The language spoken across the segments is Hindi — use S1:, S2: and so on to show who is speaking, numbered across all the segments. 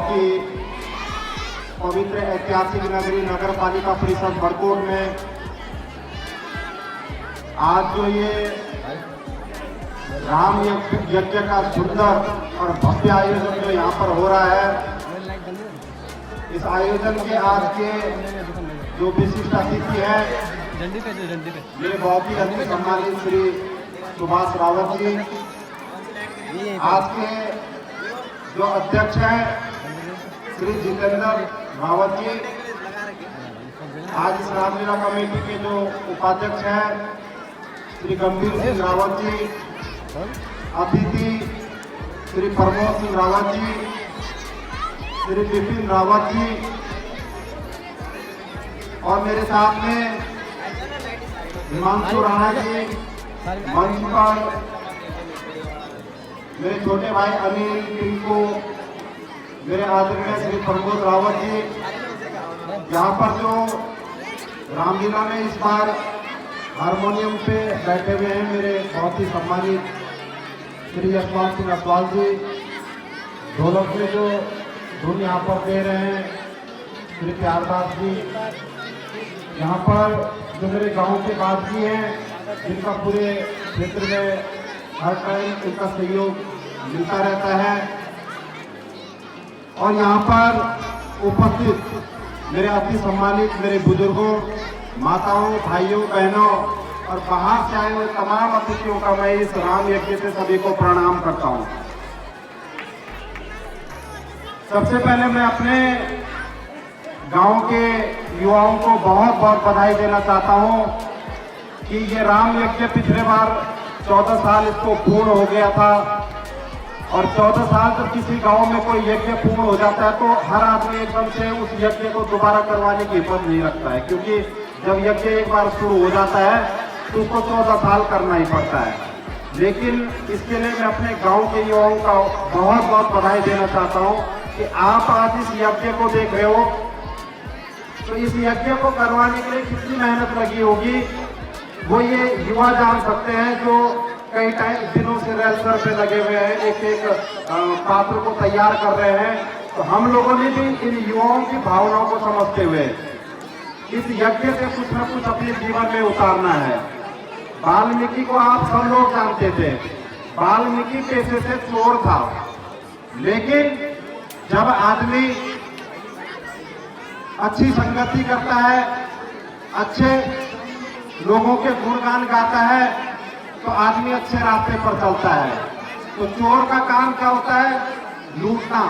S1: बहुत ही पवित्र ऐतिहासिक नगरी नगर पालिका परिषद बड़कोट में आज जो ये राम यज्ञ का सुंदर और भव्य आयोजन जो यहाँ पर हो रहा है, इस आयोजन के आज के जो विशिष्ट अतिथि है मेरे बहुत ही अति सम्मानित श्री सुभाष रावत जी, आज के जो अध्यक्ष हैं श्री जितेंद्र रावत जी, आज इस रामलीला कमेटी के जो उपाध्यक्ष हैं श्री गंभीर सिंह रावत जी, अतिथि श्री प्रमोद सिंह रावत जी, श्री विपिन रावत जी, और मेरे साथ में हिमांशु राणा जी, मंच पर मेरे छोटे भाई अनिल टिंकू, मेरे आदरणीय श्री प्रमोद रावत जी, यहाँ पर जो रामलीला में इस बार हारमोनियम पे बैठे हुए हैं मेरे बहुत ही सम्मानित श्री यशपाल सिंह असवाल जी, ढोलक में जो धुन यहाँ पर दे रहे हैं श्री प्यारदास जी, यहाँ पर जो मेरे गांव के वासी हैं जिनका पूरे क्षेत्र में हर टाइम उनका सहयोग मिलता रहता है, और यहाँ पर उपस्थित मेरे अति सम्मानित मेरे बुजुर्गों, माताओं, भाइयों, बहनों और बाहर से आए हुए तमाम अतिथियों का मैं इस राम यज्ञ से सभी को प्रणाम करता हूँ। सबसे पहले मैं अपने गांव के युवाओं को बहुत बहुत बधाई देना चाहता हूँ कि ये राम यज्ञ पिछले बार 14 साल इसको पूर्ण हो गया था, और 14 साल जब किसी गांव में कोई यज्ञ पूर्ण हो जाता है तो हर आदमी एकदम से उस यज्ञ को दोबारा करवाने की हिम्मत नहीं रखता है, क्योंकि जब यज्ञ एक बार शुरू हो जाता है तो उसको 14 साल करना ही पड़ता है। लेकिन इसके लिए मैं अपने गांव के युवाओं का बहुत बहुत बधाई देना चाहता हूं कि आप आज इस यज्ञ को देख रहे हो, तो इस यज्ञ को करवाने के लिए कितनी मेहनत लगी होगी वो ये युवा जान सकते हैं, जो कई दिनों से रेलसर पे लगे हुए हैं, एक एक पात्र को तैयार कर रहे हैं। तो हम लोगों ने भी इन युवाओं की भावनाओं को समझते हुए इस यज्ञ से कुछ न कुछ अपने जीवन में उतारना है। वाल्मीकि को आप सब लोग जानते थे, वाल्मीकि पेशे से चोर था, लेकिन जब आदमी अच्छी संगति करता है, अच्छे लोगों के गुणगान गाता है, तो आदमी अच्छे रास्ते पर चलता है। तो चोर का काम क्या होता है? लूटना।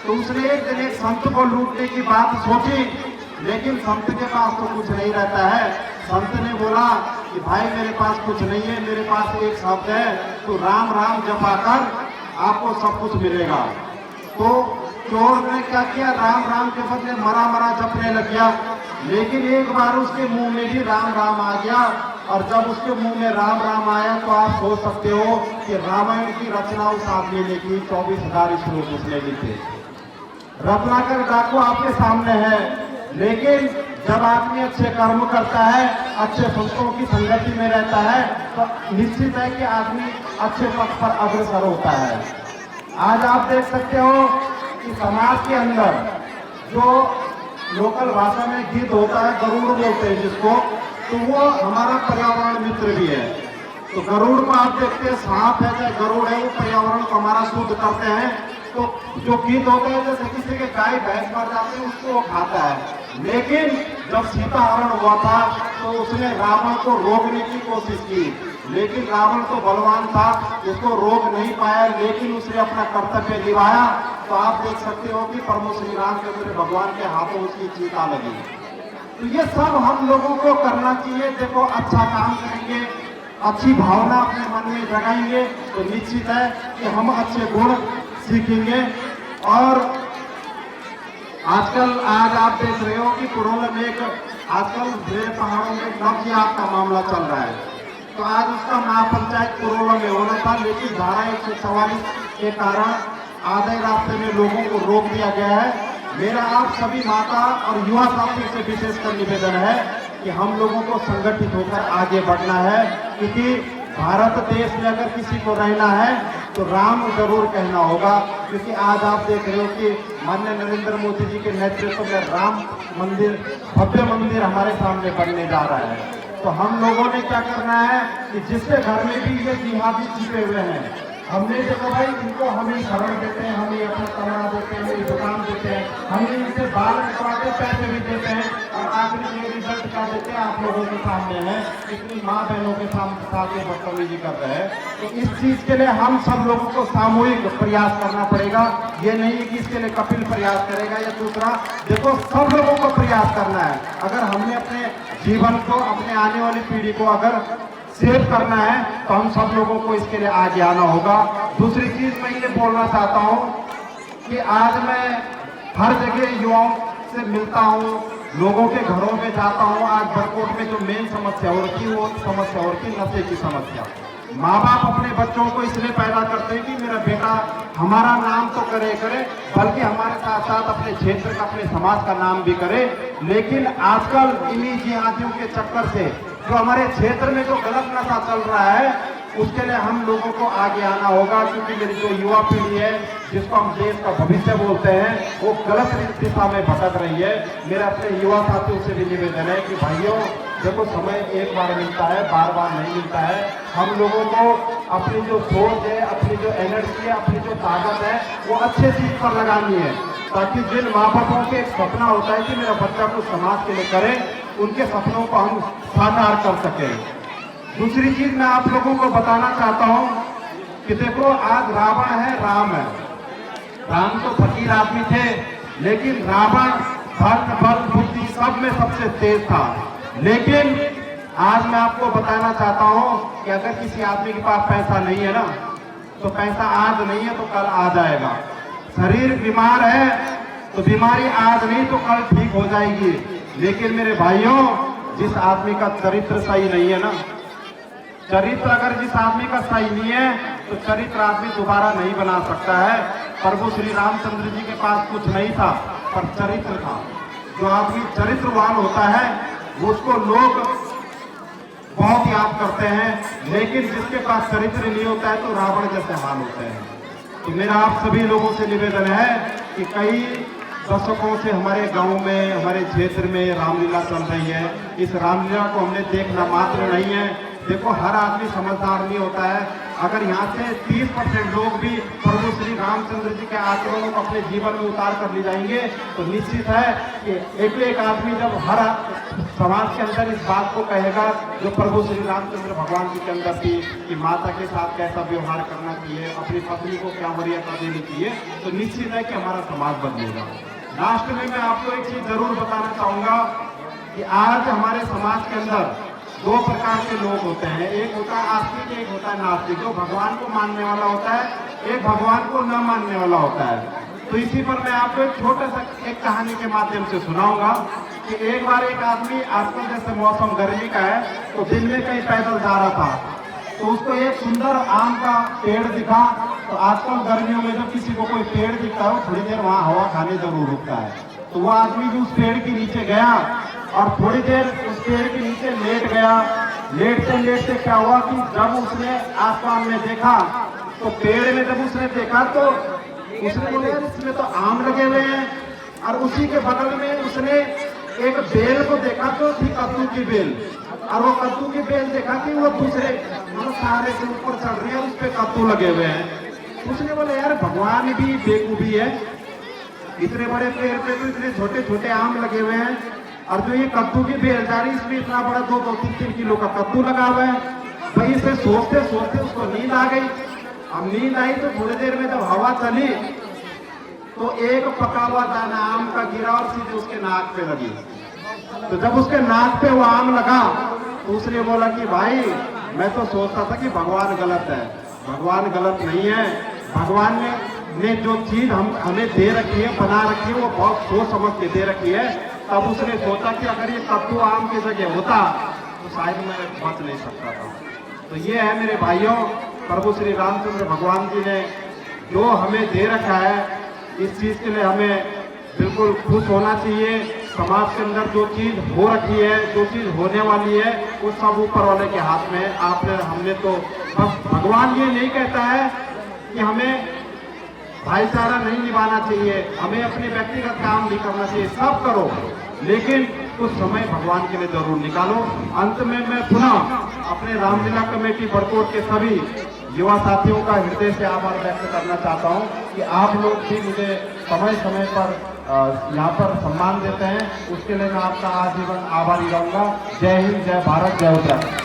S1: तो उसने एक दिन एक संत को लूटने की बात सोची, लेकिन संत के पास तो कुछ नहीं रहता है। संत ने बोला कि भाई मेरे पास कुछ नहीं है, मेरे पास एक शब्द है, तो राम राम जपा कर आपको सब कुछ मिलेगा। तो चोर ने क्या किया? राम राम के बदले मरा मरा जपने लग गया, लेकिन एक बार उसके मुंह में भी राम राम आ गया, और जब उसके मुंह में राम राम आया तो आप सोच सकते हो कि रामायण की रचना उस आदमी ने की, 24,000 श्लोक उसने लिखे। रत्नाकर डाकू आपके सामने है, लेकिन जब आदमी अच्छे कर्म करता है, अच्छे संतों की संगति में रहता है, तो निश्चित है कि आदमी अच्छे पथ पर अग्रसर होता है। आज आप देख सकते हो कि समाज के अंदर जो लोकल भाषा में गीत होता है, गरुड़ बोलते हैं जिसको, तो वो हमारा पर्यावरण मित्र भी है। तो गरुड़ को आप देखते हैं, सांप है चाहे गरुड़ है, वो पर्यावरण को हमारा शुद्ध करते हैं। तो जो गीत होते हैं, जैसे किसी के गाय भैंस मर जाते हैं उसको वो खाता है, लेकिन जब सीता हरण हुआ था तो उसने रावण को रोकने की कोशिश की, लेकिन रावण तो बलवान था, उसको रोक नहीं पाया, लेकिन उसने अपना कर्तव्य निभाया। तो आप देख सकते हो कि प्रभु श्री रामचंद्र भगवान के हाथों उसकी चीता लगी। तो ये सब हम लोगों को करना चाहिए। देखो, अच्छा काम करेंगे, अच्छी भावना अपने मन में जगाएंगे, तो निश्चित है कि हम अच्छे गुण सीखेंगे। और आजकल आज आप देख रहे हो कि पुरोल में एक आजकल मेरे पहाड़ों में नवजात का मामला चल रहा है, तो आज उसका महापंचायत पुरोल में होना था, लेकिन धारा 144 के कारण आधे रास्ते में लोगों को रोक दिया गया है। मेरा आप सभी माता और युवा साथियों से विशेषकर निवेदन है कि हम लोगों को संगठित होकर आगे बढ़ना है, क्योंकि भारत देश में अगर किसी को रहना है तो राम जरूर कहना होगा, क्योंकि आज आप देख रहे हो कि माननीय नरेंद्र मोदी जी के नेतृत्व में राम मंदिर, भव्य मंदिर हमारे सामने बनने जा रहा है। तो हम लोगों ने क्या करना है कि जिसके घर में भी ये जिहादी छिपे हुए हैं, हमने देखो भाई इनको हम ही शरण देते हैं, हम ही अपना कमरा देते हैं, मेरी दुकान देते हैं, हम ही इनसे बाल कटवाते, पैसे भी देते हैं, और आखिरी में रिजल्ट क्या देते हैं आप लोगों के सामने है, इतनी माँ बहनों के साथ बदतमीजी कर रहे हैं। तो इस चीज के लिए हम सब लोगों को सामूहिक प्रयास करना पड़ेगा। ये नहीं है कि इसके लिए कपिल प्रयास करेगा या दूसरा, देखो सब लोगों को प्रयास करना है। अगर हमने अपने जीवन को, अपने आने वाली पीढ़ी को अगर सेव करना है तो हम सब लोगों को इसके लिए आगे आना होगा। दूसरी चीज मैं ये बोलना चाहता हूँ कि आज मैं हर जगह युवाओं से मिलता हूँ, लोगों के घरों में जाता हूँ। आज बरकोट में जो मेन समस्या हो रही है वो समस्या हो रही है नशे की समस्या। माँ बाप अपने बच्चों को इसलिए पैदा करते हैं कि मेरा बेटा हमारा नाम तो करे बल्कि हमारे साथ साथ अपने क्षेत्र का, अपने समाज का नाम भी करे। लेकिन आजकल इन्हीं जिहादियों के चक्कर से जो हमारे क्षेत्र में जो गलत नशा चल रहा है उसके लिए हम लोगों को आगे आना होगा, क्योंकि मेरी जो युवा पीढ़ी है जिसको हम देश का भविष्य बोलते हैं वो गलत दिशा में भटक रही है। मेरा अपने युवा साथियों से भी निवेदन है कि भाइयों देखो समय एक बार मिलता है, बार बार नहीं मिलता है। हम लोगों को अपनी जो सोच है, अपनी जो एनर्जी है, अपनी जो ताकत है वो अच्छे चीज पर लगानी है, ताकि जिन माँ बापों के एक सपना होता है कि मेरा बच्चा कुछ समाज के लिए करे, उनके सपनों को हम साकार कर सकें। दूसरी चीज मैं आप लोगों को बताना चाहता हूं कि देखो आज रावण है, राम है। राम तो फकीर आदमी थे, लेकिन रावण धन बल बुद्धि सब में सबसे तेज था। लेकिन आज मैं आपको बताना चाहता हूं कि अगर किसी आदमी के पास पैसा नहीं है ना, तो पैसा आज नहीं है तो कल आ जाएगा। शरीर बीमार है तो बीमारी आज नहीं तो कल ठीक हो जाएगी। लेकिन मेरे भाइयों, जिस आदमी का चरित्र सही नहीं है ना, चरित्र अगर जिस आदमी का सही नहीं है तो चरित्र आदमी दोबारा नहीं बना सकता है। प्रभु श्री रामचंद्र जी के पास कुछ नहीं था पर चरित्र था। जो आदमी चरित्रवान होता है उसको लोग बहुत याद करते हैं, लेकिन जिसके पास चरित्र नहीं होता है तो रावण जैसे हाल होते हैं। तो मेरा आप सभी लोगों से निवेदन है कि कई दशकों से हमारे गांव में, हमारे क्षेत्र में रामलीला चल रही है। इस रामलीला को हमने देखना मात्र नहीं है। देखो हर आदमी समझदार नहीं होता है। अगर यहाँ से 30% लोग भी प्रभु श्री रामचंद्र जी के आचरणों को अपने जीवन में उतार कर ले जाएंगे तो निश्चित है कि एक एक आदमी जब हर समाज के अंदर इस बात को कहेगा जो प्रभु श्री रामचंद्र भगवान जी के अंदर थी कि माता के साथ कैसा व्यवहार करना चाहिए, अपनी पत्नी को क्या मर्यादा देनी चाहिए, तो निश्चित है कि हमारा समाज बदलेगा। लास्ट में मैं आपको एक चीज जरूर बताना चाहूंगा कि आज हमारे समाज के अंदर दो प्रकार के लोग होते हैं। एक होता है आस्तिक, एक होता है नास्तिक। जो भगवान को मानने वाला होता है, एक भगवान को न मानने वाला होता है। तो इसी पर मैं आपको एक छोटा सा एक कहानी के माध्यम से सुनाऊंगा कि एक बार एक आदमी, आजकल जैसे मौसम गर्मी का है तो दिन में कहीं पैदल जा रहा था, तो उसको एक सुंदर आम का पेड़ दिखा। तो आजकल गर्मियों में जब किसी को कोई पेड़ दिखता है थोड़ी देर वहाँ हवा खाने जरूर रुकता है। तो वो आदमी भी उस पेड़ के नीचे गया और थोड़ी देर उस पेड़ के नीचे लेट गया। लेटते लेटते क्या हुआ कि जब उसने आसमान में देखा तो पेड़ में जब उसने देखा तो उसने बोला यार इसमें तो आम लगे हुए हैं। और उसी के बगल में उसने एक बेल को देखा तो थी कद्दू की बेल, और वो कद्दू की बेल देखा कि वो दूसरे मतलब सारे से ऊपर चढ़ रही है, उस पर कद्दू लगे हुए हैं। उसने बोला यार भगवान भी बेवकूफी है, इतने बड़े पेड़ पे तो इतने छोटे छोटे आम लगे हुए हैं, और जो ये कद्दू की बेल जा रही इसमें इतना बड़ा 2-3 किलो का कद्दू लगा हुआ है। भाई इसे सोचते सोचते उसको नींद आ गई। अब नींद आई तो थोड़ी देर में जब हवा चली तो एक पका हुआ दाना आम का गिरा और सीधे उसके नाक पे लगी। तो जब उसके नाक पे वो आम लगा तो उसने बोला कि भाई मैं तो सोचता था कि भगवान गलत है। भगवान गलत नहीं है। भगवान ने जो चीज हमें दे रखी है, बना रखी है, वो बहुत सोच समझ के दे रखी है। तब उसने सोचा कि अगर ये कद्दू आम की जगह होता तो शायद मैं बच नहीं सकता था। तो ये है मेरे भाइयों, प्रभु श्री रामचंद्र भगवान जी ने जो हमें दे रखा है, इस चीज के लिए हमें बिल्कुल खुश होना चाहिए। समाज के अंदर जो चीज हो रखी है, जो चीज होने वाली है, वो सब ऊपर वाले के हाथ में है। हमने तो बस भगवान ये नहीं कहता है कि हमें भाईचारा नहीं निभाना चाहिए, हमें अपने व्यक्तिगत काम नहीं करना चाहिए, सब करो, लेकिन कुछ समय भगवान के लिए जरूर निकालो। अंत में मैं पुनः अपने रामलीला कमेटी बड़कोट के सभी युवा साथियों का हृदय से आभार व्यक्त करना चाहता हूं कि आप लोग भी मुझे समय समय पर यहाँ पर सम्मान देते हैं, उसके लिए मैं आपका आजीवन आभारी रहूंगा। जय हिंद, जय भारत, जय उत्तराखंड।